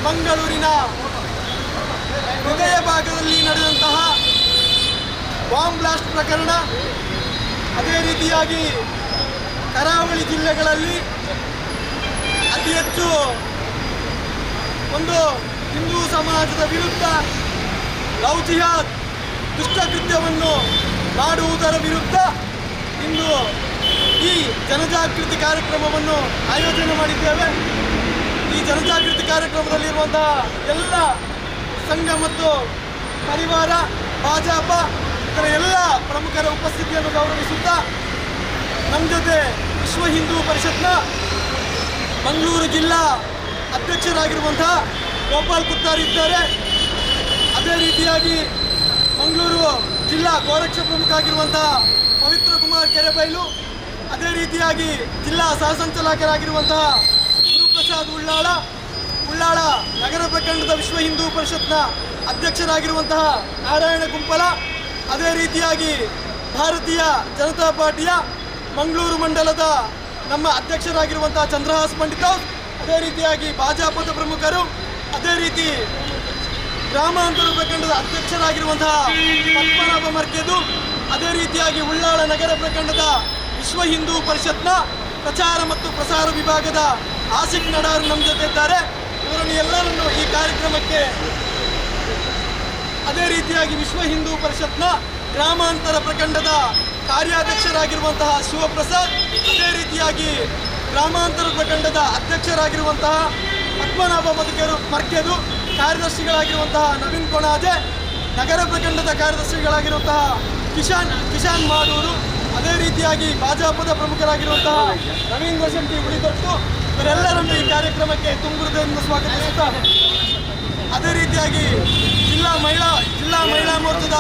ಮಂಗಳೂರಿನ ಹೃದಯ ಭಾಗದಲ್ಲಿ ನಡೆದಂತಹ ಬಾಂಬ್ ಬ್ಲಾಸ್ಟ್ ಪ್ರಕರಣ, ಅದೇ ರೀತಿಯಾಗಿ ಕರಾವಳಿ ಜಿಲ್ಲೆಗಳಲ್ಲಿ ಅತಿ ಹೆಚ್ಚು ಒಂದು ಹಿಂದೂ ಸಮಾಜದ ವಿರುದ್ಧ ಲವ್ ಜಿಹಾದ್ ದುಷ್ಟಕೃತ್ಯವನ್ನು ಮಾಡುವುದರ ವಿರುದ್ಧ ಇಂದು ಈ ಜನಜಾಗೃತಿ ಕಾರ್ಯಕ್ರಮವನ್ನು ಆಯೋಜನೆ ಮಾಡಿದ್ದೇವೆ. ಈ ಜನಜಾಗೃತಿ ಕಾರ್ಯಕ್ರಮದಲ್ಲಿರುವಂತಹ ಎಲ್ಲ ಸಂಘ ಮತ್ತು ಪರಿವಾರ, ಭಾಜಪ ಇದರ ಎಲ್ಲ ಪ್ರಮುಖರ ಉಪಸ್ಥಿತಿಯನ್ನು ಗೌರವಿಸುತ್ತಾ ನಮ್ಮ ಜೊತೆ ವಿಶ್ವ ಹಿಂದೂ ಪರಿಷತ್ನ ಮಂಗಳೂರು ಜಿಲ್ಲಾ ಅಧ್ಯಕ್ಷರಾಗಿರುವಂತಹ ಗೋಪಾಲ್ ಕುತ್ತಾರ್ ಇದ್ದಾರೆ. ಅದೇ ರೀತಿಯಾಗಿ ಮಂಗಳೂರು ಜಿಲ್ಲಾ ಗೋರಕ್ಷ ಪ್ರಮುಖ ಆಗಿರುವಂತಹ ಪವಿತ್ರ ಕುಮಾರ್ ಕೆರೆಬೈಲು, ಅದೇ ರೀತಿಯಾಗಿ ಜಿಲ್ಲಾ ಸಹಸಂಚಾಲಕರಾಗಿರುವಂತಹ ಗುರುಪ್ರಸಾದ್ ಉಳ್ಳಾಳ ನಗರ ಪ್ರಖಂಡದ ವಿಶ್ವ ಹಿಂದೂ ಪರಿಷತ್ನ ಅಧ್ಯಕ್ಷರಾಗಿರುವಂತಹ ನಾರಾಯಣ ಗುಂಪಲ, ಅದೇ ರೀತಿಯಾಗಿ ಭಾರತೀಯ ಜನತಾ ಪಾರ್ಟಿಯ ಮಂಗಳೂರು ಮಂಡಲದ ನಮ್ಮ ಅಧ್ಯಕ್ಷರಾಗಿರುವಂತಹ ಚಂದ್ರಹಾಸ್ ಪಂಡಿತ, ಅದೇ ರೀತಿಯಾಗಿ ಭಾಜಪದ ಪ್ರಮುಖರು, ಅದೇ ರೀತಿ ಗ್ರಾಮಾಂತರ ಪ್ರಖಂಡದ ಅಧ್ಯಕ್ಷರಾಗಿರುವಂತಹ ಪದ್ಮನಾಭ ಮರ್ಕೆದು, ಅದೇ ರೀತಿಯಾಗಿ ಉಳ್ಳಾಳ ನಗರ ಪ್ರಖಂಡದ ವಿಶ್ವ ಹಿಂದೂ ಪರಿಷತ್ನ ಪ್ರಚಾರ ಮತ್ತು ಪ್ರಸಾರ ವಿಭಾಗದ ಆಸಿಫ್ ನಡಾರ್ ನಮ್ಮ ಜೊತೆ ಇದ್ದಾರೆ. ಇವರನ್ನು ಎಲ್ಲರನ್ನು ಈ ಕಾರ್ಯಕ್ರಮಕ್ಕೆ, ಅದೇ ರೀತಿಯಾಗಿ ವಿಶ್ವ ಹಿಂದೂ ಪರಿಷತ್ನ ಗ್ರಾಮಾಂತರ ಪ್ರಖಂಡದ ಕಾರ್ಯಾಧ್ಯಕ್ಷರಾಗಿರುವಂತಹ ಶಿವಪ್ರಸಾದ್, ಅದೇ ರೀತಿಯಾಗಿ ಗ್ರಾಮಾಂತರ ಪ್ರಖಂಡದ ಅಧ್ಯಕ್ಷರಾಗಿರುವಂತಹ ಪದ್ಮನಾಭ ಮರ್ಕೆದು, ಕಾರ್ಯದರ್ಶಿಗಳಾಗಿರುವಂತಹ ನವೀನ್ ಕೊಣಾಜೆ, ನಗರ ಪ್ರಖಂಡದ ಕಾರ್ಯದರ್ಶಿಗಳಾಗಿರುವಂತಹ ಕಿಶಾನ್ ಮಾಡೂರು, ಅದೇ ರೀತಿಯಾಗಿ ಭಾಜಪದ ಪ್ರಮುಖರಾಗಿರುವಂತಹ ರವೀಂದ್ರ ಶೆಟ್ಟಿ ಉಳಿದೊಟ್ಟು, ಇವರೆಲ್ಲರನ್ನು ಈ ಕಾರ್ಯಕ್ರಮಕ್ಕೆ ತುಂಬುವುದರಿಂದ ಸ್ವಾಗತಿಸುತ್ತಾರೆ. ಅದೇ ರೀತಿಯಾಗಿ ಜಿಲ್ಲಾ ಮಹಿಳಾ ಮೋರ್ಚಾದ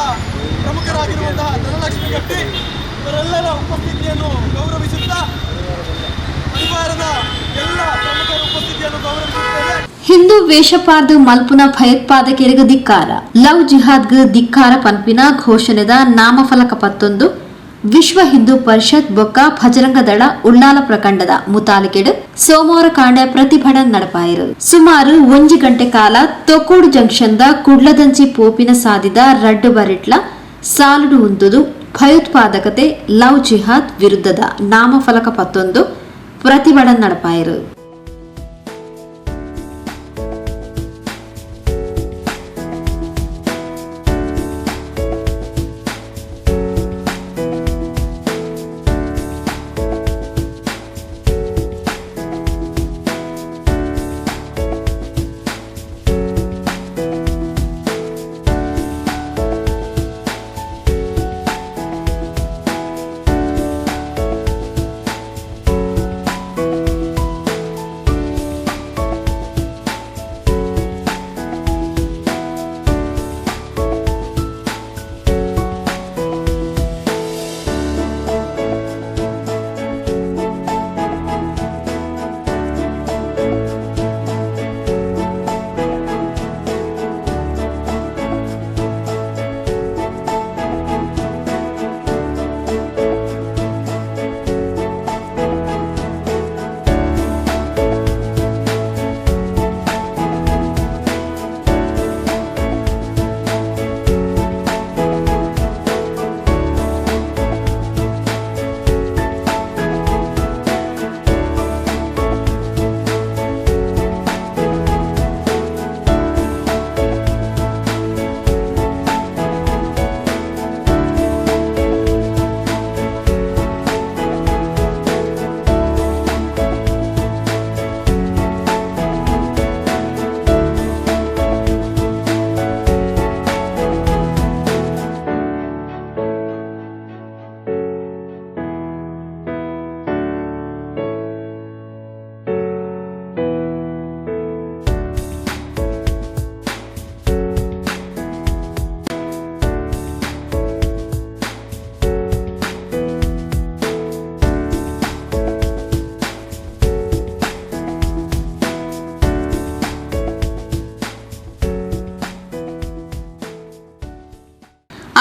ಪ್ರಮುಖರಾಗಿರುವಂತಹ ಧನಲಕ್ಷ್ಮಿ ಗಟ್ಟಿ, ಇವರೆಲ್ಲರ ಉಪಸ್ಥಿತಿಯನ್ನು ಗೌರವಿಸುತ್ತಾ ಪರಿವಾರದ ಎಲ್ಲ ಪ್ರಮುಖರ ಉಪಸ್ಥಿತಿಯನ್ನು ಗೌರವಿಸುತ್ತೇವೆ. ಹಿಂದೂ ವೇಷಪಾರ್ದು ಮಲ್ಪುನ ಭಯೋತ್ಪಾದಕರಿಗೆ ಧಿಕ್ಕಾರ, ಲವ್ ಜಿಹಾದ್ಗೆ ಧಿಕ್ಕಾರ ಪನ್ಪಿನ ಘೋಷಣೆದ ನಾಮಫಲಕ 11 ವಿಶ್ವ ಹಿಂದೂ ಪರಿಷತ್ ಬೊಕ್ಕ ಭಜರಂಗ ದಳ ಉಳ್ಳಾಲ ಪ್ರಖಂಡದ ಮುತಾಲಿಕೆಡು ಸೋಮವಾರ ಕಾಂಡೆ ಪ್ರತಿಭಟನೆ ನಡಪಾಯಿರು. ಸುಮಾರು 1 ಗಂಟೆ ಕಾಲ ತೊಕ್ಕೋಡು ಜಂಕ್ಷನ್ದ ಕುಡ್ಲದಂಚಿ ಪೋಪಿನ ಸಾದಿದ ರಡ್ಡು ಬರಿಟ್ಲ ಸಾಲುಡು ಉಂದುದು ಭಯೋತ್ಪಾದಕತೆ ಲವ್ ಜಿಹಾದ್ ವಿರುದ್ಧದ ನಾಮಫಲಕ 11 ಪ್ರತಿಭಟನೆ ನಡಪಾಯಿರು.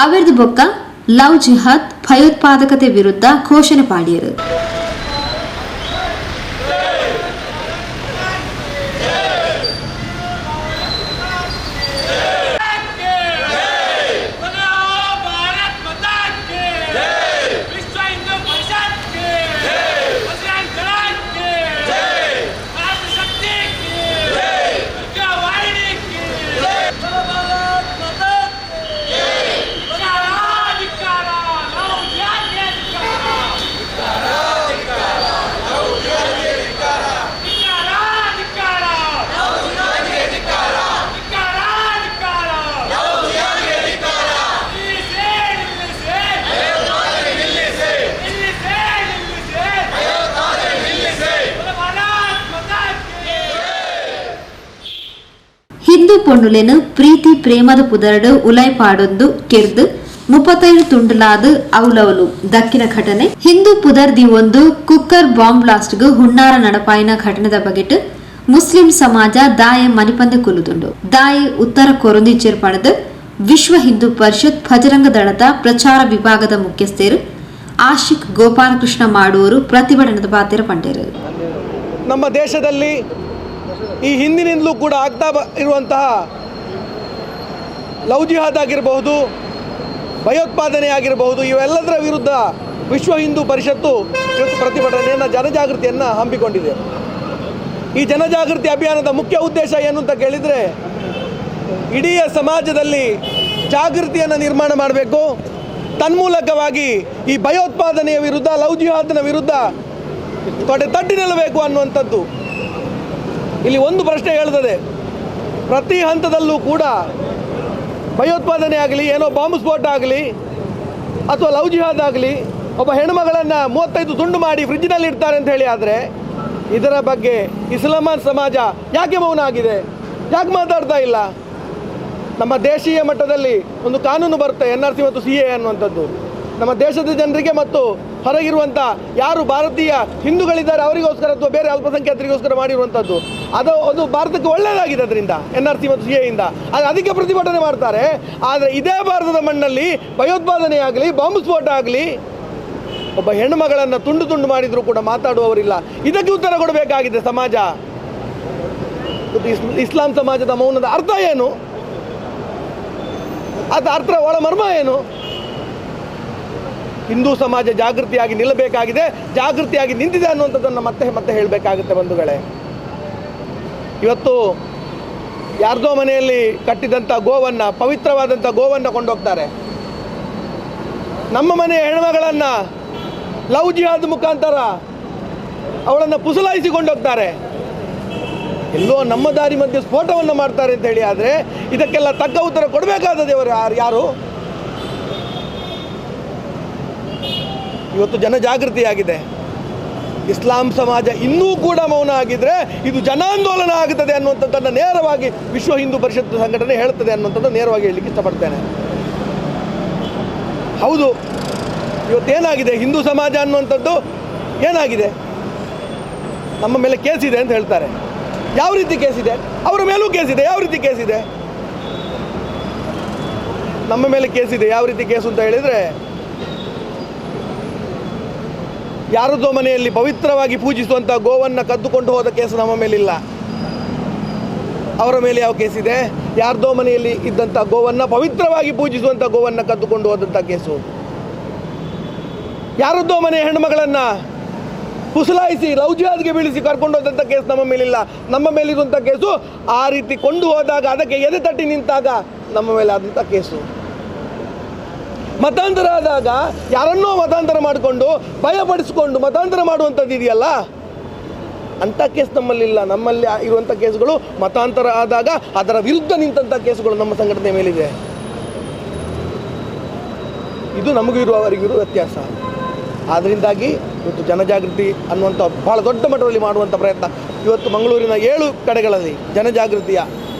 ಅವೆರ್ದು ಬೊಕ್ಕ ಲವ್ ಜಿಹಾದ್ ಭಯೋತ್ಪಾದಕತೆ ವಿರುದ್ಧ ಘೋಷಣೆ ಪಾಡಿಯರು. ಹಿಂದೂ ಪೊಣ್ಣುಲೆನು ಪ್ರೀತಿ ಪ್ರೇಮದ ಪುದರಡು ಉಲೈಪಾಡೊಂದು ಕೆರ್ದು 35 ತುಂಡಲಾದ ಔಲವಲು ದಕ್ಕಿನ ಘಟನೆ ಹಿಂದೂ ಪುದರ್ದಿ ಒಂದು ಕುಕ್ಕರ್ ಬಾಂಬ್ ಬ್ಲಾಸ್ಟ್ಗೂ ಹುಣ್ಣಾರ ನಡಪಾಯಿನ ಘಟನೆದ ಬಗೆಟ್ ಮುಸ್ಲಿಂ ಸಮಾಜ ದಾಯ ಮನಿಪಂದೆ ಕುಲುದುಂಡು ದಾಯಿ ಉತ್ತರ ಕೊರೊಂದಿ ಚೇರ್ಪಣದ ವಿಶ್ವ ಹಿಂದೂ ಪರಿಷತ್ ಭಜರಂಗ ದಳದ ಪ್ರಚಾರ ವಿಭಾಗದ ಮುಖ್ಯಸ್ಥರು ಆಶಿಕ್ ಗೋಪಾಲಕೃಷ್ಣ ಮಾಡುವರು ಪ್ರತಿಭಟನದ ಬಾಧ್ಯರ ಪಂಡೇರು. ನಮ್ಮ ದೇಶದಲ್ಲಿ ಈ ಹಿಂದಿನಿಂದಲೂ ಕೂಡ ಆಗ್ತಾ ಇರುವಂತಹ ಲವ್ ಜಿಹಾದ್ ಆಗಿರಬಹುದು, ಭಯೋತ್ಪಾದನೆ ಆಗಿರಬಹುದು, ಇವೆಲ್ಲದರ ವಿರುದ್ಧ ವಿಶ್ವ ಹಿಂದೂ ಪರಿಷತ್ತು ಇವತ್ತು ಪ್ರತಿಭಟನೆಯನ್ನು ಜನಜಾಗೃತಿಯನ್ನು ಹಮ್ಮಿಕೊಂಡಿದೆ. ಈ ಜನಜಾಗೃತಿ ಅಭಿಯಾನದ ಮುಖ್ಯ ಉದ್ದೇಶ ಏನು ಅಂತ ಕೇಳಿದರೆ, ಇಡೀ ಸಮಾಜದಲ್ಲಿ ಜಾಗೃತಿಯನ್ನು ನಿರ್ಮಾಣ ಮಾಡಬೇಕು, ತನ್ಮೂಲಕವಾಗಿ ಈ ಭಯೋತ್ಪಾದನೆಯ ವಿರುದ್ಧ, ಲವ್ ಜಿಹಾದ್ನ ವಿರುದ್ಧ ತಟ್ಟಿ ನಿಲ್ಲಬೇಕು ಅನ್ನುವಂಥದ್ದು. ಇಲ್ಲಿ ಒಂದು ಪ್ರಶ್ನೆ ಹೇಳ್ತದೆ, ಪ್ರತಿ ಹಂತದಲ್ಲೂ ಕೂಡ ಭಯೋತ್ಪಾದನೆ ಆಗಲಿ, ಏನೋ ಬಾಂಬ್ ಸ್ಫೋಟ ಆಗಲಿ ಅಥವಾ ಲವ್ ಜಿಹಾದ್ ಆಗಲಿ, ಒಬ್ಬ ಹೆಣ್ಣುಮಗಳನ್ನು 35 ತುಂಡು ಮಾಡಿ ಫ್ರಿಡ್ಜ್ನಲ್ಲಿ ಇಡ್ತಾರೆ ಅಂತ ಹೇಳಿ, ಆದರೆ ಇದರ ಬಗ್ಗೆ ಇಸ್ಲಾಮಾನ್ ಸಮಾಜ ಯಾಕೆ ಮೌನ ಆಗಿದೆ, ಯಾಕೆ ಮಾತಾಡ್ತಾ ಇಲ್ಲ? ನಮ್ಮ ದೇಶೀಯ ಮಟ್ಟದಲ್ಲಿ ಒಂದು ಕಾನೂನು ಬರುತ್ತೆ, NRC ಮತ್ತು CA ಅನ್ನುವಂಥದ್ದು. ನಮ್ಮ ದೇಶದ ಜನರಿಗೆ ಮತ್ತು ಹೊರಗಿರುವಂಥ ಯಾರು ಭಾರತೀಯ ಹಿಂದೂಗಳಿದ್ದಾರೆ ಅವರಿಗೋಸ್ಕರ ಅಥವಾ ಬೇರೆ ಅಲ್ಪಸಂಖ್ಯಾತರಿಗೋಸ್ಕರ ಮಾಡಿರುವಂಥದ್ದು. ಅದು ಭಾರತಕ್ಕೆ ಒಳ್ಳೆಯದಾಗಿದೆ. ಅದರಿಂದ NRC ಮತ್ತು CA ಇಂದ ಅದಕ್ಕೆ ಪ್ರತಿಭಟನೆ ಮಾಡ್ತಾರೆ. ಆದರೆ ಇದೇ ಭಾರತದ ಮಣ್ಣಲ್ಲಿ ಭಯೋತ್ಪಾದನೆ ಆಗಲಿ, ಬಾಂಬ್ ಸ್ಫೋಟ ಆಗಲಿ, ಒಬ್ಬ ಹೆಣ್ಣುಮಗಳನ್ನು ತುಂಡು ಮಾಡಿದರೂ ಕೂಡ ಮಾತಾಡುವವರಿಲ್ಲ. ಇದಕ್ಕೆ ಉತ್ತರ ಕೊಡಬೇಕಾಗಿದೆ ಸಮಾಜ. ಇಸ್ಲಾಂ ಸಮಾಜದ ಮೌನದ ಅರ್ಥ ಏನು? ಅದು ಅರ್ಥ ಒಳ ಮರ್ಮ ಏನು? ಹಿಂದೂ ಸಮಾಜ ಜಾಗೃತಿಯಾಗಿ ನಿಲ್ಲಬೇಕಾಗಿದೆ, ಜಾಗೃತಿಯಾಗಿ ನಿಂತಿದೆ ಅನ್ನುವಂಥದ್ದನ್ನು ಮತ್ತೆ ಹೇಳಬೇಕಾಗುತ್ತೆ ಬಂಧುಗಳೇ. ಇವತ್ತು ಯಾರ್ದೋ ಮನೆಯಲ್ಲಿ ಕಟ್ಟಿದಂಥ ಗೋವನ್ನು, ಪವಿತ್ರವಾದಂಥ ಗೋವನ್ನು ಕೊಂಡೋಗ್ತಾರೆ. ನಮ್ಮ ಮನೆಯ ಹೆಣ್ಮಗಳನ್ನು ಲವ್ ಜಿಹಾದ್ ಮುಖಾಂತರ ಅವಳನ್ನು ಪುಸಲಾಯಿಸಿಕೊಂಡೋಗ್ತಾರೆ. ಎಲ್ಲೋ ನಮ್ಮ ದಾರಿ ಮಧ್ಯೆ ಸ್ಫೋಟವನ್ನು ಮಾಡ್ತಾರೆ ಅಂತ ಹೇಳಿ. ಆದರೆ ಇದಕ್ಕೆಲ್ಲ ತಕ್ಕ ಉತ್ತರ ಕೊಡಬೇಕಾದದೇವರು ಯಾರು? ಇವತ್ತು ಜನಜಾಗೃತಿಯಾಗಿದೆ. ಇಸ್ಲಾಂ ಸಮಾಜ ಇನ್ನೂ ಕೂಡ ಮೌನ ಆಗಿದ್ರೆ ಇದು ಜನಾಂದೋಲನ ಆಗುತ್ತದೆ ಅನ್ನುವಂಥದ್ದನ್ನು ನೇರವಾಗಿ ವಿಶ್ವ ಹಿಂದೂ ಪರಿಷತ್ ಸಂಘಟನೆ ಹೇಳ್ತದೆ ಅನ್ನುವಂಥದ್ದು ನೇರವಾಗಿ ಹೇಳಲಿಕ್ಕೆ ಇಷ್ಟಪಡ್ತೇನೆ. ಹೌದು, ಇವತ್ತೇನಾಗಿದೆ, ಹಿಂದೂ ಸಮಾಜ ಅನ್ನುವಂಥದ್ದು ಏನಾಗಿದೆ? ನಮ್ಮ ಮೇಲೆ ಕೇಸಿದೆ ಅಂತ ಹೇಳ್ತಾರೆ. ಯಾವ ರೀತಿ ಕೇಸಿದೆ? ಅವರ ಮೇಲೂ ಕೇಸಿದೆ. ಯಾವ ರೀತಿ ಕೇಸಿದೆ? ನಮ್ಮ ಮೇಲೆ ಕೇಸಿದೆ. ಯಾವ ರೀತಿ ಕೇಸು ಅಂತ ಹೇಳಿದರೆ, ಯಾರದೋ ಮನೆಯಲ್ಲಿ ಪವಿತ್ರವಾಗಿ ಪೂಜಿಸುವಂಥ ಗೋವನ್ನು ಕದ್ದುಕೊಂಡು ಹೋದ ಕೇಸು ನಮ್ಮ ಮೇಲಿಲ್ಲ. ಅವರ ಮೇಲೆ ಯಾವ ಕೇಸಿದೆ? ಯಾರದೋ ಮನೆಯಲ್ಲಿ ಇದ್ದಂಥ ಗೋವನ್ನು, ಪವಿತ್ರವಾಗಿ ಪೂಜಿಸುವಂಥ ಗೋವನ್ನು ಕದ್ದುಕೊಂಡು ಹೋದಂಥ ಕೇಸು. ಯಾರದ್ದೋ ಮನೆ ಹೆಣ್ಣುಮಗಳನ್ನು ಪುಸಲಾಯಿಸಿ ಲವ್ ಜಿಹಾದ್ಗೆ ಬೀಳಿಸಿ ಕರ್ಕೊಂಡು ಹೋದಂಥ ಕೇಸು ನಮ್ಮ ಮೇಲಿಲ್ಲ. ನಮ್ಮ ಮೇಲಿರುವಂಥ ಕೇಸು ಆ ರೀತಿ ಕೊಂಡು ಹೋದಾಗ, ಅದಕ್ಕೆ ಎದೆ ತಟ್ಟಿ ನಿಂತಾಗ ನಮ್ಮ ಮೇಲೆ ಆದಂಥ ಕೇಸು. ಮತಾಂತರ ಆದಾಗ ಯಾರನ್ನೋ ಮತಾಂತರ ಮಾಡಿಕೊಂಡು ಭಯಪಡಿಸಿಕೊಂಡು ಮತಾಂತರ ಮಾಡುವಂಥದ್ದು ಇದೆಯಲ್ಲ, ಅಂಥ ಕೇಸ್ ನಮ್ಮಲ್ಲಿಲ್ಲ. ನಮ್ಮಲ್ಲಿ ಇರುವಂಥ ಕೇಸುಗಳು ಮತಾಂತರ ಆದಾಗ ಅದರ ವಿರುದ್ಧ ನಿಂತಹ ಕೇಸುಗಳು ನಮ್ಮ ಸಂಘಟನೆ ಮೇಲಿದೆ. ಇದು ನಮಗೂ ಇರುವ ಅವರಿಗಿರುವ ವ್ಯತ್ಯಾಸ. ಆದ್ದರಿಂದಾಗಿ ಇವತ್ತು ಜನಜಾಗೃತಿ ಅನ್ನುವಂಥ ಭಾಳ ದೊಡ್ಡ ಮಟ್ಟದಲ್ಲಿ ಮಾಡುವಂಥ ಪ್ರಯತ್ನ ಇವತ್ತು ಮಂಗಳೂರಿನ 7 ಕಡೆಗಳಲ್ಲಿ ಜನಜಾಗೃತಿಯ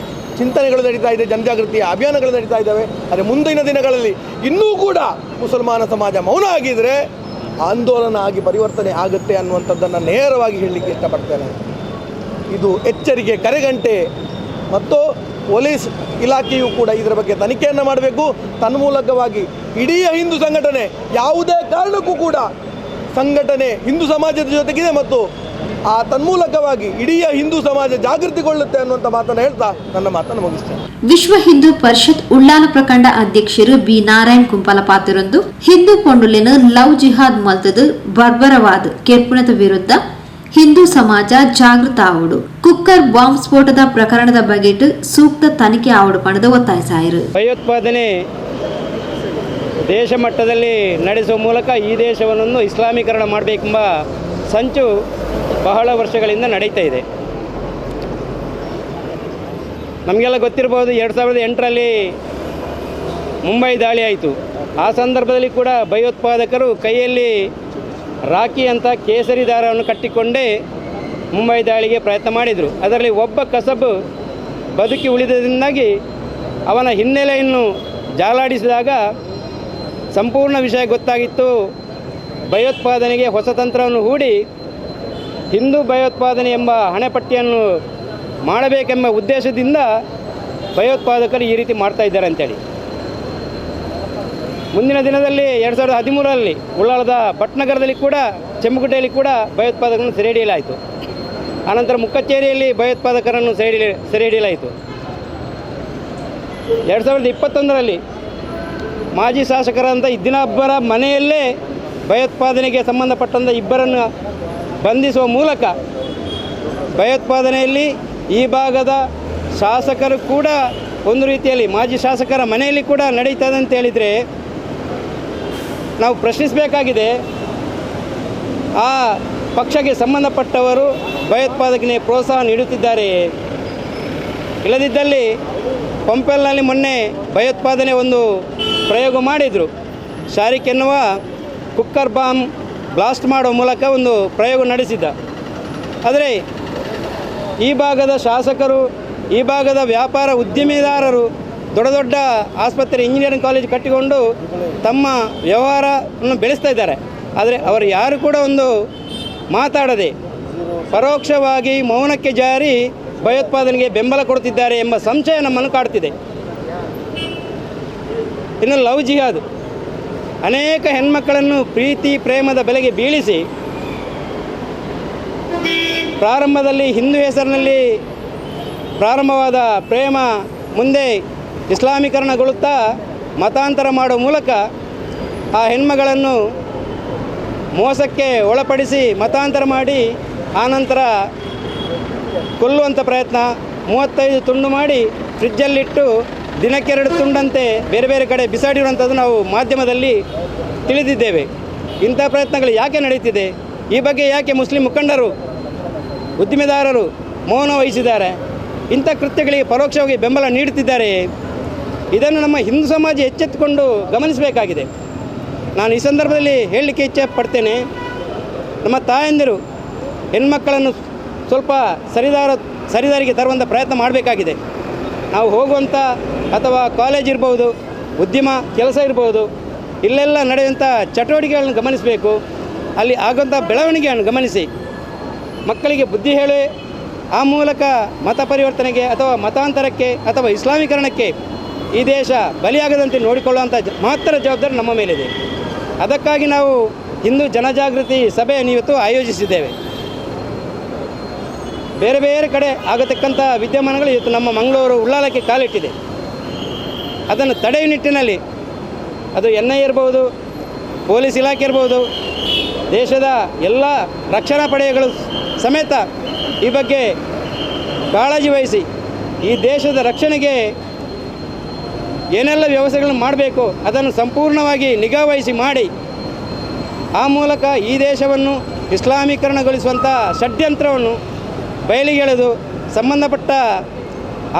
ಚಿಂತನೆಗಳು ನಡೀತಾ ಇದೆ, ಜನಜಾಗೃತಿಯ ಅಭಿಯಾನಗಳು ನಡೀತಾ ಇದ್ದಾವೆ. ಆದರೆ ಮುಂದಿನ ದಿನಗಳಲ್ಲಿ ಇನ್ನೂ ಕೂಡ ಮುಸಲ್ಮಾನ ಸಮಾಜ ಮೌನ ಆಗಿದ್ದರೆ ಆಂದೋಲನ ಆಗಿ ಪರಿವರ್ತನೆ ಆಗುತ್ತೆ ಅನ್ನುವಂಥದ್ದನ್ನು ನೇರವಾಗಿ ಹೇಳಲಿಕ್ಕೆ ಇಷ್ಟಪಡ್ತೇನೆ. ಇದು ಎಚ್ಚರಿಕೆ ಕರೆಗಂಟೆ. ಮತ್ತು ಪೊಲೀಸ್ ಇಲಾಖೆಯು ಕೂಡ ಇದರ ಬಗ್ಗೆ ತನಿಖೆಯನ್ನು ಮಾಡಬೇಕು. ತನ್ಮೂಲಕವಾಗಿ ಇಡೀ ಹಿಂದೂ ಸಂಘಟನೆ ಯಾವುದೇ ಕಾರಣಕ್ಕೂ ಕೂಡ ಸಂಘಟನೆ ಹಿಂದೂ ಸಮಾಜದ ಜೊತೆಗಿದೆ ಮತ್ತು ಆ ತನ್ಮೂಲಕವಾಗಿ ಇಡೀ ಹಿಂದೂ ಸಮಾಜ ಜಾಗೃತಿಗೊಳ್ಳುತ್ತೆ ಅನ್ನುವಂಥ ಮಾತನ್ನು ಹೇಳ್ತಾ ನನ್ನ ಮಾತನ್ನು ಮುಗಿಸ್ತೇನೆ. ವಿಶ್ವ ಹಿಂದೂ ಪರಿಷತ್ ಉಳ್ಳಾಲ ಪ್ರಖಂಡ ಅಧ್ಯಕ್ಷರು ಬಿ ನಾರಾಯಣ್ ಕುಂಪಲಪಾತಿರೊಂದು ಹಿಂದೂ ಪೊಂಡುಲಿನ ಲವ್ ಜಿಹಾದ್ ಮಲ್ತದು ಬರ್ಬರವಾದ ಕೆರ್ಪುಣದ ವಿರುದ್ಧ ಹಿಂದೂ ಸಮಾಜ ಜಾಗೃತ ಆವಡು ಕುಕ್ಕರ್ ಬಾಂಬ್ ಸ್ಫೋಟದ ಪ್ರಕರಣದ ಬಗೆಟ್ ಸೂಕ್ತ ತನಿಖೆ ಆವಡು ಪಣದ ಒತ್ತಾಯಿಸಾಯಿರು. ಭಯೋತ್ಪಾದನೆ ದೇಶ ಮಟ್ಟದಲ್ಲಿ ನಡೆಸುವ ಮೂಲಕ ಈ ದೇಶವನ್ನು ಇಸ್ಲಾಮೀಕರಣ ಮಾಡಬೇಕೆಂಬ ಸಂಚು ಬಹಳ ವರ್ಷಗಳಿಂದ ನಡೀತಾ ಇದೆ. ನಮಗೆಲ್ಲ ಗೊತ್ತಿರಬಹುದು, 2008ರಲ್ಲಿ ಮುಂಬೈ ದಾಳಿ ಆಯಿತು. ಆ ಸಂದರ್ಭದಲ್ಲಿ ಕೂಡ ಭಯೋತ್ಪಾದಕರು ಕೈಯಲ್ಲಿ ರಾಖಿ ಅಂತ ಕೇಸರಿ ದಾರವನ್ನು ಕಟ್ಟಿಕೊಂಡೇ ಮುಂಬೈ ದಾಳಿಗೆ ಪ್ರಯತ್ನ ಮಾಡಿದರು. ಅದರಲ್ಲಿ ಒಬ್ಬ ಕಸಬ್ ಬದುಕಿ ಉಳಿದರಿಂದಾಗಿ ಅವನ ಹಿನ್ನೆಲೆಯನ್ನು ಜಾಲಾಡಿಸಿದಾಗ ಸಂಪೂರ್ಣ ವಿಷಯ ಗೊತ್ತಾಗಿತ್ತು. ಭಯೋತ್ಪಾದನೆಗೆ ಹೊಸ ತಂತ್ರವನ್ನು ಹೂಡಿ ಹಿಂದೂ ಭಯೋತ್ಪಾದನೆ ಎಂಬ ಹಣೆಪಟ್ಟಿಯನ್ನು ಮಾಡಬೇಕೆಂಬ ಉದ್ದೇಶದಿಂದ ಭಯೋತ್ಪಾದಕರು ಈ ರೀತಿ ಮಾಡ್ತಾ ಇದ್ದಾರೆ ಅಂತೇಳಿ. ಮುಂದಿನ ದಿನದಲ್ಲಿ 2013ರಲ್ಲಿ ಉಳ್ಳಾಲದ ಪಟ್ಟಣಗರದಲ್ಲಿ ಕೂಡ, ಚೆಮ್ಮಗುಡ್ಡೆಯಲ್ಲಿ ಕೂಡ ಭಯೋತ್ಪಾದಕರನ್ನು ಸೆರೆ ಹಿಡಿಯಲಾಯಿತು. ಆನಂತರ ಮುಕ್ಕಚ್ಚೇರಿಯಲ್ಲಿ ಭಯೋತ್ಪಾದಕರನ್ನು ಸೆರೆ ಹಿಡಿಯಲಾಯಿತು. 2021ರಲ್ಲಿ ಮಾಜಿ ಶಾಸಕರಂಥ ಇದ್ದಿನೊಬ್ಬರ ಮನೆಯಲ್ಲೇ ಭಯೋತ್ಪಾದನೆಗೆ ಸಂಬಂಧಪಟ್ಟಂಥ ಇಬ್ಬರನ್ನು ಬಂಧಿಸುವ ಮೂಲಕ ಭಯೋತ್ಪಾದನೆಯಲ್ಲಿ ಈ ಭಾಗದ ಶಾಸಕರು ಕೂಡ ಒಂದು ರೀತಿಯಲ್ಲಿ ಮಾಜಿ ಶಾಸಕರ ಮನೆಯಲ್ಲಿ ಕೂಡ ನಡೀತದೆ ಅಂತ ಹೇಳಿದರೆ ನಾವು ಪ್ರಶ್ನಿಸಬೇಕಾಗಿದೆ. ಆ ಪಕ್ಷಕ್ಕೆ ಸಂಬಂಧಪಟ್ಟವರು ಭಯೋತ್ಪಾದಕನಿಗೆ ಪ್ರೋತ್ಸಾಹ ನೀಡುತ್ತಿದ್ದಾರೆ. ಇಲ್ಲದಿದ್ದಲ್ಲಿ ಪಂಪೆಲ್ನಲ್ಲಿ ಮೊನ್ನೆ ಭಯೋತ್ಪಾದನೆ ಒಂದು ಪ್ರಯೋಗ ಮಾಡಿದರು. ಶಾರಿಕ್ ಎನ್ನುವ ಕುಕ್ಕರ್ ಬಾಂಬ್ ಬ್ಲಾಸ್ಟ್ ಮಾಡುವ ಮೂಲಕ ಒಂದು ಪ್ರಯೋಗ ನಡೆಸಿದ್ದ. ಆದರೆ ಈ ಭಾಗದ ಶಾಸಕರು, ಈ ಭಾಗದ ವ್ಯಾಪಾರ ಉದ್ಯಮಿದಾರರು ದೊಡ್ಡ ದೊಡ್ಡ ಆಸ್ಪತ್ರೆ, ಇಂಜಿನಿಯರಿಂಗ್ ಕಾಲೇಜ್ ಕಟ್ಟಿಕೊಂಡು ತಮ್ಮ ವ್ಯವಹಾರವನ್ನು ಬೆಳೆಸ್ತಾ ಇದ್ದಾರೆ. ಆದರೆ ಅವರು ಯಾರು ಕೂಡ ಒಂದು ಮಾತಾಡದೆ ಪರೋಕ್ಷವಾಗಿ ಮೌನಕ್ಕೆ ಜಾರಿ ಭಯೋತ್ಪಾದನೆಗೆ ಬೆಂಬಲ ಕೊಡುತ್ತಿದ್ದಾರೆ ಎಂಬ ಸಂಶಯ ನಮ್ಮನ್ನು ಕಾಡ್ತಿದೆ. ಇನ್ನು ಲವ್ ಜಿಹಾದ್, ಅನೇಕ ಹೆಣ್ಮಕ್ಕಳನ್ನು ಪ್ರೀತಿ ಪ್ರೇಮದ ಬೆಲೆಗೆ ಬೀಳಿಸಿ ಪ್ರಾರಂಭದಲ್ಲಿ ಹಿಂದೂ ಹೆಸರಿನಲ್ಲಿ ಪ್ರಾರಂಭವಾದ ಪ್ರೇಮ ಮುಂದೆ ಇಸ್ಲಾಮೀಕರಣಗೊಳ್ಳುತ್ತಾ ಮತಾಂತರ ಮಾಡುವ ಮೂಲಕ ಆ ಹೆಣ್ಮಗಳನ್ನು ಮೋಸಕ್ಕೆ ಒಳಪಡಿಸಿ ಮತಾಂತರ ಮಾಡಿ ಆನಂತರ ಕೊಲ್ಲುವಂಥ ಪ್ರಯತ್ನ, 35 ತುಂಡು ಮಾಡಿ ಫ್ರಿಜ್ಜಲ್ಲಿಟ್ಟು ದಿನಕ್ಕೆ 2 ತುಂಡಂತೆ ಬೇರೆ ಬೇರೆ ಕಡೆ ಬಿಸಾಡಿರುವಂಥದ್ದು ನಾವು ಮಾಧ್ಯಮದಲ್ಲಿ ತಿಳಿದಿದ್ದೇವೆ. ಇಂಥ ಪ್ರಯತ್ನಗಳು ಯಾಕೆ ನಡೀತಿದೆ? ಈ ಬಗ್ಗೆ ಯಾಕೆ ಮುಸ್ಲಿಂ ಮುಖಂಡರು, ಉದ್ದಿಮೆದಾರರು ಮೌನ ವಹಿಸಿದ್ದಾರೆ? ಇಂಥ ಕೃತ್ಯಗಳಿಗೆ ಪರೋಕ್ಷವಾಗಿ ಬೆಂಬಲ ನೀಡುತ್ತಿದ್ದಾರೆ. ಇದನ್ನು ನಮ್ಮ ಹಿಂದೂ ಸಮಾಜ ಎಚ್ಚೆತ್ತುಕೊಂಡು ಗಮನಿಸಬೇಕಾಗಿದೆ. ನಾನು ಈ ಸಂದರ್ಭದಲ್ಲಿ ಹೇಳಲಿಕ್ಕೆ ಇಚ್ಛೆ ಪಡ್ತೇನೆ, ನಮ್ಮ ತಾಯಂದಿರು ಹೆಣ್ಮಕ್ಕಳನ್ನು ಸ್ವಲ್ಪ ಸರಿದಾರಿಗೆ ತರುವಂಥ ಪ್ರಯತ್ನ ಮಾಡಬೇಕಾಗಿದೆ. ನಾವು ಹೋಗುವಂಥ ಅಥವಾ ಕಾಲೇಜ್ ಇರ್ಬೋದು, ಉದ್ಯಮ ಕೆಲಸ ಇರ್ಬೋದು, ಇಲ್ಲೆಲ್ಲ ನಡೆಯುವಂಥ ಚಟುವಟಿಕೆಗಳನ್ನು ಗಮನಿಸಬೇಕು. ಅಲ್ಲಿ ಆಗುವಂಥ ಬೆಳವಣಿಗೆಯನ್ನು ಗಮನಿಸಿ ಮಕ್ಕಳಿಗೆ ಬುದ್ಧಿ ಹೇಳಿ ಆ ಮೂಲಕ ಮತ ಪರಿವರ್ತನೆಗೆ ಅಥವಾ ಮತಾಂತರಕ್ಕೆ ಅಥವಾ ಇಸ್ಲಾಮೀಕರಣಕ್ಕೆ ಈ ದೇಶ ಬಲಿಯಾಗದಂತೆ ನೋಡಿಕೊಳ್ಳುವಂಥ ಮಹತ್ತರ ಜವಾಬ್ದಾರಿ ನಮ್ಮ ಮೇಲಿದೆ. ಅದಕ್ಕಾಗಿ ನಾವು ಹಿಂದೂ ಜನಜಾಗೃತಿ ಸಭೆಯನ್ನು ಇವತ್ತು ಆಯೋಜಿಸಿದ್ದೇವೆ. ಬೇರೆ ಬೇರೆ ಕಡೆ ಆಗತಕ್ಕಂಥ ವಿದ್ಯಮಾನಗಳು ಇವತ್ತು ನಮ್ಮ ಮಂಗಳೂರು ಉಳ್ಳಾಲಕ್ಕೆ ಕಾಲಿಟ್ಟಿದೆ. ಅದನ್ನು ತಡೆಯುವ ನಿಟ್ಟಿನಲ್ಲಿ ಅದು NIA ಇರ್ಬೋದು, ಪೊಲೀಸ್ ಇಲಾಖೆ ಇರ್ಬೋದು, ದೇಶದ ಎಲ್ಲ ರಕ್ಷಣಾ ಪಡೆಗಳು ಸಮೇತ ಈ ಬಗ್ಗೆ ಕಾಳಜಿ ವಹಿಸಿ ಈ ದೇಶದ ರಕ್ಷಣೆಗೆ ಏನೆಲ್ಲ ವ್ಯವಸ್ಥೆಗಳನ್ನು ಮಾಡಬೇಕು ಅದನ್ನು ಸಂಪೂರ್ಣವಾಗಿ ನಿಗಾವಹಿಸಿ ಮಾಡಿ ಆ ಮೂಲಕ ಈ ದೇಶವನ್ನು ಇಸ್ಲಾಮೀಕರಣಗೊಳಿಸುವಂಥ ಷಡ್ಯಂತ್ರವನ್ನು ಬಯಲಿಗೆಳೆದು ಸಂಬಂಧಪಟ್ಟ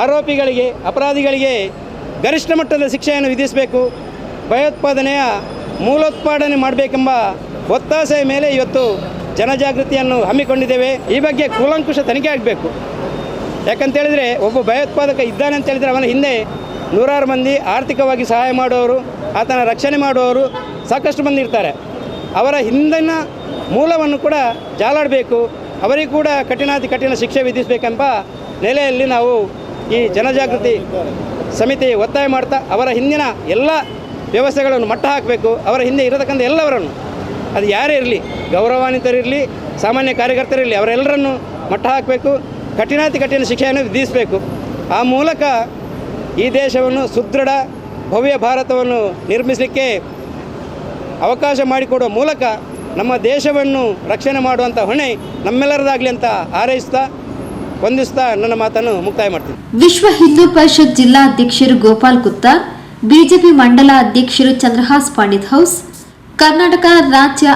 ಆರೋಪಿಗಳಿಗೆ, ಅಪರಾಧಿಗಳಿಗೆ ಗರಿಷ್ಠ ಮಟ್ಟದ ಶಿಕ್ಷೆಯನ್ನು ವಿಧಿಸಬೇಕು. ಭಯೋತ್ಪಾದನೆಯ ಮೂಲೋತ್ಪಾದನೆ ಮಾಡಬೇಕೆಂಬ ಒತ್ತಾಸೆಯ ಮೇಲೆ ಇವತ್ತು ಜನಜಾಗೃತಿಯನ್ನು ಹಮ್ಮಿಕೊಂಡಿದ್ದೇವೆ. ಈ ಬಗ್ಗೆ ಕೂಲಂಕುಷ ತನಿಖೆ ಆಗಬೇಕು. ಯಾಕಂತೇಳಿದರೆ ಒಬ್ಬ ಭಯೋತ್ಪಾದಕ ಇದ್ದಾನೆ ಅಂತೇಳಿದರೆ ಅವನ ಹಿಂದೆ ನೂರಾರು ಮಂದಿ ಆರ್ಥಿಕವಾಗಿ ಸಹಾಯ ಮಾಡುವವರು, ಆತನ ರಕ್ಷಣೆ ಮಾಡುವವರು ಸಾಕಷ್ಟು ಮಂದಿ ಇರ್ತಾರೆ. ಅವರ ಹಿಂದಿನ ಮೂಲವನ್ನು ಕೂಡ ಜಾಲಾಡಬೇಕು. ಅವರಿಗೂ ಕೂಡ ಕಠಿಣ ಶಿಕ್ಷೆ ವಿಧಿಸಬೇಕೆಂಬ ನೆಲೆಯಲ್ಲಿ ನಾವು ಈ ಜನಜಾಗೃತಿ ಸಮಿತಿ ಒತ್ತಾಯ ಮಾಡ್ತಾ ಅವರ ಹಿಂದಿನ ಎಲ್ಲ ವ್ಯವಸ್ಥೆಗಳನ್ನು ಮಟ್ಟ ಹಾಕಬೇಕು. ಅವರ ಹಿಂದೆ ಇರತಕ್ಕಂಥ ಎಲ್ಲವರನ್ನು, ಅದು ಯಾರೇ ಇರಲಿ, ಗೌರವಾನ್ವಿತರಿರಲಿ, ಸಾಮಾನ್ಯ ಕಾರ್ಯಕರ್ತರಿರಲಿ, ಅವರೆಲ್ಲರನ್ನು ಮಟ್ಟ ಹಾಕಬೇಕು. ಕಠಿಣ ಶಿಕ್ಷೆಯನ್ನು ವಿಧಿಸಬೇಕು. ಆ ಮೂಲಕ ಈ ದೇಶವನ್ನು ಸುದೃಢ ಭವ್ಯ ಭಾರತವನ್ನು ನಿರ್ಮಿಸಲಿಕ್ಕೆ ಅವಕಾಶ ಮಾಡಿಕೊಡುವ ಮೂಲಕ ನಮ್ಮ ದೇಶವನ್ನು ರಕ್ಷಣೆ ಮಾಡುವಂಥ ಹೊಣೆ ನಮ್ಮೆಲ್ಲರದಾಗಲಿ ಅಂತ ಹಾರೈಸ್ತಾ ವಂದಿಸ್ತಾ ನನ್ನ ಮಾತನ್ನು ಮುಕ್ತಾಯ ಮಾಡ್ತೀನಿ. ವಿಶ್ವ ಹಿಂದೂ ಪರಿಷತ್ ಜಿಲ್ಲಾಧ್ಯಕ್ಷರು ಗೋಪಾಲ್ ಕುತ್ತಾರ್, ಬಿಜೆಪಿ ಮಂಡಲ ಅಧ್ಯಕ್ಷರು ಚಂದ್ರಹಾಸ್ ಪಂಡಿತ್ ಹೌಸ್, ಕರ್ನಾಟಕ ರಾಜ್ಯ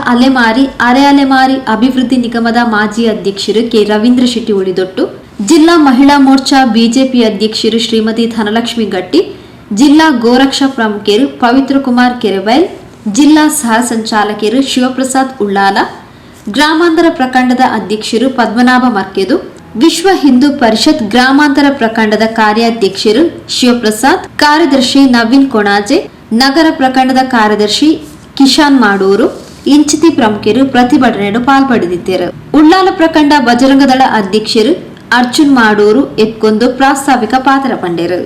ಅರೆ ಅಲೆಮಾರಿ ಅಭಿವೃದ್ಧಿ ನಿಗಮದ ಮಾಜಿ ಅಧ್ಯಕ್ಷರು ಕೆ ರವೀಂದ್ರ ಶೆಟ್ಟಿ ಉಳಿದೊಟ್ಟು, ಜಿಲ್ಲಾ ಮಹಿಳಾ ಮೋರ್ಚಾ ಬಿಜೆಪಿ ಅಧ್ಯಕ್ಷರು ಶ್ರೀಮತಿ ಧನಲಕ್ಷ್ಮಿ ಗಟ್ಟಿ, ಜಿಲ್ಲಾ ಗೋರಕ್ಷಾ ಪ್ರಮುಖರು ಪವಿತ್ರ ಕುಮಾರ್ ಕೆರೆಬೈಲ್, ಜಿಲ್ಲಾ ಸಹ ಸಂಚಾಲಕರು ಶಿವಪ್ರಸಾದ್ ಉಳ್ಳಾಲ, ಗ್ರಾಮಾಂತರ ಪ್ರಖಂಡದ ಅಧ್ಯಕ್ಷರು ಪದ್ಮನಾಭ ಮರ್ಕೆದು, ವಿಶ್ವ ಹಿಂದೂ ಪರಿಷತ್ ಗ್ರಾಮಾಂತರ ಪ್ರಖಂಡದ ಕಾರ್ಯಾಧ್ಯಕ್ಷರು ಶಿವಪ್ರಸಾದ್, ಕಾರ್ಯದರ್ಶಿ ನವೀನ್ ಕೊಣಾಜೆ, ನಗರ ಪ್ರಖಂಡದ ಕಾರ್ಯದರ್ಶಿ ಕಿಶಾನ್ ಮಾಡೂರು, ಇಂಚಿತಿ ಪ್ರಮುಖರು ಪ್ರತಿಭಟನೆಯನ್ನು ಪಾಲ್ಪಡೆದಿದ್ದರು. ಉಳ್ಳಾಲ ಪ್ರಖಂಡ ಬಜರಂಗದಳ ಅಧ್ಯಕ್ಷರು ಅರ್ಜುನ್ ಮಾಡೂರು ಎತ್ಕೊಂದು ಪ್ರಾಸ್ತಾವಿಕ ಪಾತ್ರ ಪಂಡರು.